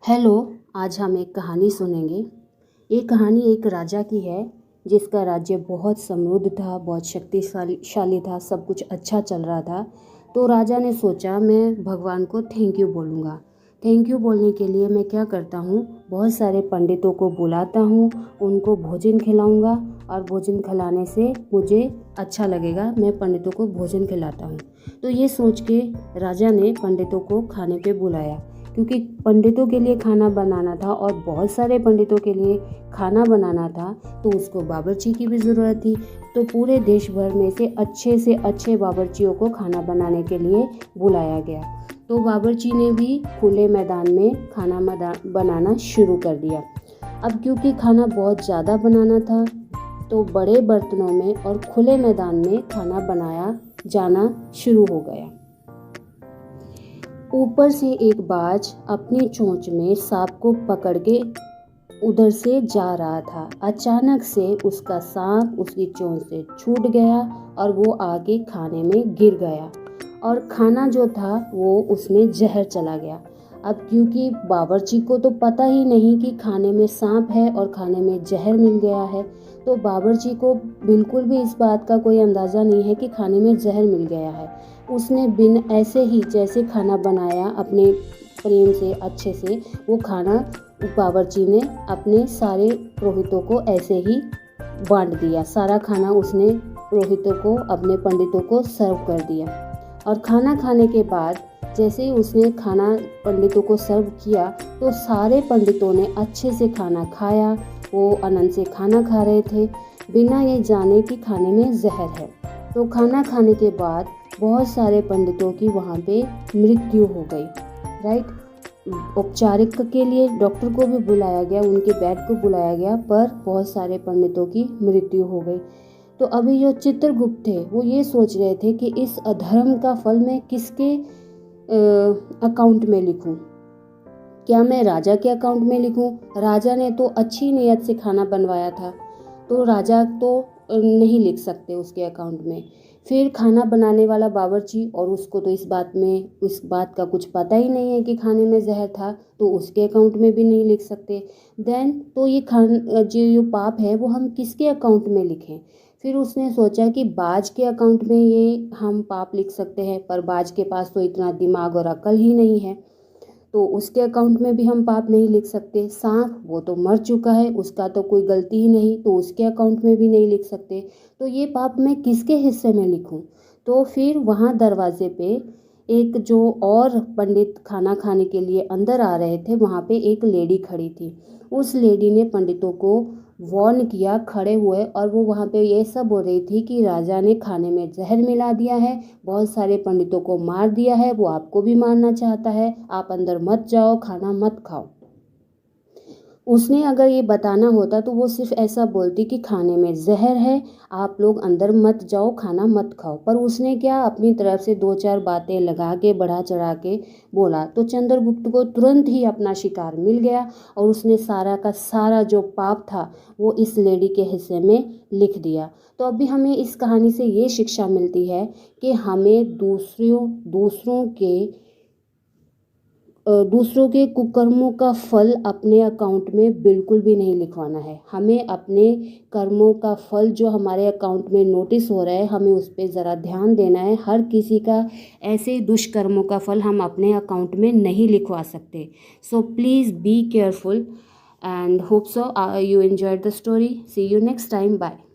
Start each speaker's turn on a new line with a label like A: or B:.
A: Hello. आज हम एक कहानी सुनेंगे। ये कहानी एक राजा की है जिसका राज्य बहुत समृद्ध था, बहुत शक्तिशाली था, सब कुछ अच्छा चल रहा था। तो राजा ने सोचा मैं भगवान को थैंक यू बोलूँगा। थैंक यू बोलने के लिए मैं क्या करता हूँ, बहुत सारे पंडितों को बुलाता हूँ, उनको भोजन खिलाऊँगा और भोजन खिलाने से मुझे अच्छा लगेगा, मैं पंडितों को भोजन खिलाता हूँ। तो ये सोच के राजा ने पंडितों को खाने पे बुलाया, क्योंकि पंडितों के लिए खाना बनाना था और बहुत सारे पंडितों के लिए खाना बनाना था, तो उसको बावर्ची की भी ज़रूरत थी। तो पूरे देश भर में से अच्छे बावर्चियों को खाना बनाने के लिए बुलाया गया। तो बावर्ची ने भी खुले मैदान में खाना बनाना शुरू कर दिया। अब क्योंकि खाना बहुत ज़्यादा बनाना था, तो बड़े बर्तनों में और खुले मैदान में खाना बनाया जाना शुरू हो गया। ऊपर से एक बाज अपनी चोंच में सांप को पकड़ के उधर से जा रहा था। अचानक से उसका सांप उसकी चोंच से छूट गया और वो आगे खाने में गिर गया और खाना जो था वो उसमें जहर चला गया। अब क्योंकि बावर्ची को तो पता ही नहीं कि खाने में सांप है और खाने में जहर मिल गया है, तो बावर्ची को बिल्कुल भी इस बात का कोई अंदाज़ा नहीं है कि खाने में जहर मिल गया है। उसने बिन ऐसे ही जैसे खाना बनाया अपने प्रेम से अच्छे से, वो खाना बावर्ची ने अपने सारे पुरोहितों को ऐसे ही बांट दिया। सारा खाना उसने पुरोहितों को, अपने पंडितों को सर्व कर दिया। और खाना खाने के बाद जैसे ही उसने खाना पंडितों को सर्व किया, तो सारे पंडितों ने अच्छे से खाना खाया। वो आनंद से खाना खा रहे थे बिना ये जाने कि खाने में जहर है। तो खाना खाने के बाद बहुत सारे पंडितों की वहाँ पे मृत्यु हो गई। राइट। उपचारिक के लिए डॉक्टर को भी बुलाया गया, उनके वैद्य को बुलाया गया, पर बहुत सारे पंडितों की मृत्यु हो गई। तो अभी जो चित्रगुप्त थे वो ये सोच रहे थे कि इस अधर्म का फल मैं किसके अकाउंट में लिखूं? क्या मैं राजा के अकाउंट में लिखूं? राजा ने तो अच्छी नीयत से खाना बनवाया था, तो राजा तो नहीं लिख सकते उसके अकाउंट में। फिर खाना बनाने वाला बावर्ची, और उसको तो इस बात का कुछ पता ही नहीं है कि खाने में जहर था, तो उसके अकाउंट में भी नहीं लिख सकते। देन तो ये पाप है वो हम किसके अकाउंट में लिखें? फिर उसने सोचा कि बाज के अकाउंट में ये हम पाप लिख सकते हैं, पर बाज के पास तो इतना दिमाग और अकल ही नहीं है, तो उसके अकाउंट में भी हम पाप नहीं लिख सकते। सांप, वो तो मर चुका है, उसका तो कोई गलती ही नहीं, तो उसके अकाउंट में भी नहीं लिख सकते। तो ये पाप मैं किसके हिस्से में लिखूं? तो फिर वहाँ दरवाजे पे एक जो और पंडित खाना खाने के लिए अंदर आ रहे थे, वहाँ पे एक लेडी खड़ी थी। उस लेडी ने पंडितों को वार्न किया खड़े हुए, और वो वहाँ पे ये सब बोल रही थी कि राजा ने खाने में जहर मिला दिया है, बहुत सारे पंडितों को मार दिया है, वो आपको भी मारना चाहता है, आप अंदर मत जाओ, खाना मत खाओ। उसने अगर ये बताना होता तो वो सिर्फ ऐसा बोलती कि खाने में जहर है, आप लोग अंदर मत जाओ, खाना मत खाओ। पर उसने क्या, अपनी तरफ से दो चार बातें लगा के बढ़ा चढ़ा के बोला, तो चंद्रगुप्त को तुरंत ही अपना शिकार मिल गया और उसने सारा का सारा जो पाप था वो इस लेडी के हिस्से में लिख दिया। तो अभी हमें इस कहानी से ये शिक्षा मिलती है कि हमें दूसरों के कुकर्मों का फल अपने अकाउंट में बिल्कुल भी नहीं लिखवाना है। हमें अपने कर्मों का फल जो हमारे अकाउंट में नोटिस हो रहा है, हमें उस पर ज़रा ध्यान देना है। हर किसी का ऐसे दुष्कर्मों का फल हम अपने अकाउंट में नहीं लिखवा सकते। So please be careful and hope so you enjoyed the story. See you next time. Bye.